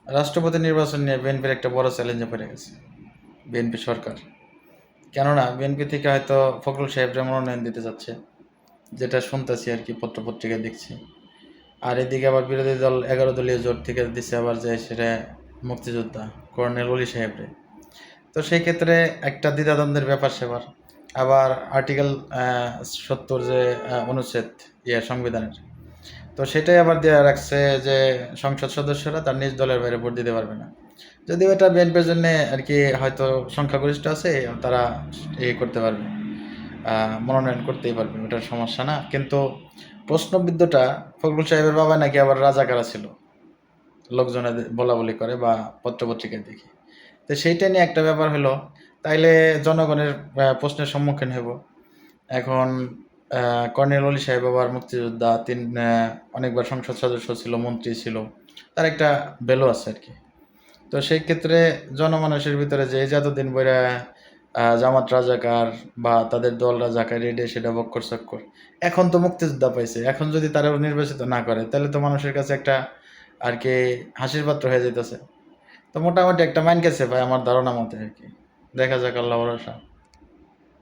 রাষ্ট্রপতি নির্বাচন নিয়ে বিএনপির একটা বড় চ্যালেঞ্জে পড়ে গেছে বিএনপি সরকার। কেননা বিএনপি থেকে হয়তো ফখরুল সাহেবরা মনোনয়ন দিতে যাচ্ছে, যেটা শুনতেছি আর কি, পত্রপত্রিকায় দেখছি। আর এদিকে আবার বিরোধী দল 11 দলীয় জোট থেকে দিচ্ছে আবার যে সেটা মুক্তিযোদ্ধা কর্নেল অলি সাহেবরে। তো সেই ক্ষেত্রে একটা দ্বিধাদ্বন্দ্বের ব্যাপার সেবার। আবার আর্টিকেল 70 যে অনুচ্ছেদ সংবিধানের, তো সেটাই আবার দেওয়া রাখছে যে সংসদ সদস্যরা তার নিজ দলের বাইরে ভোট দিতে পারবে না। যদিও এটা বিএনপির জন্য আর কি হয়তো সংখ্যাগরিষ্ঠ আছে, তারা করতে পারবে, মনোনয়ন করতেই পারবে, ওটার সমস্যা না। কিন্তু প্রশ্নবিদ্ধটা, ফখরুল সাহেবের বাবা নাকি আবার রাজাকারা ছিল, লোকজনে বলা বলি করে বা পত্রপত্রিকায় দেখি। তো সেইটা নিয়ে একটা ব্যাপার হলো, তাইলে জনগণের প্রশ্নের সম্মুখীন হব। এখন কর্নেল অলি সাহেব আবার মুক্তিযোদ্ধা, অনেকবার সংসদ সদস্য ছিল, মন্ত্রী ছিল, তার একটা ভ্যালু আছে আর কি। তো সেই ক্ষেত্রে জনমানুষের ভিতরে যে যতদিন বইরা জামাত রাজাকার বা তাদের দল রাজাকার রেডে সেটা বক্কর চক্কর, এখন তো মুক্তিযোদ্ধা পাইছে, এখন যদি তারাও নির্বাচিত না করে তাহলে তো মানুষের কাছে একটা আর কি হাসির পাত্র হয়ে যেতেছে। তো মোটামুটি একটা মাইন্ড গেছে ভাই, আমার ধারণা মতে আর কি। দেখা যাক, আল্লাহ ভরসা।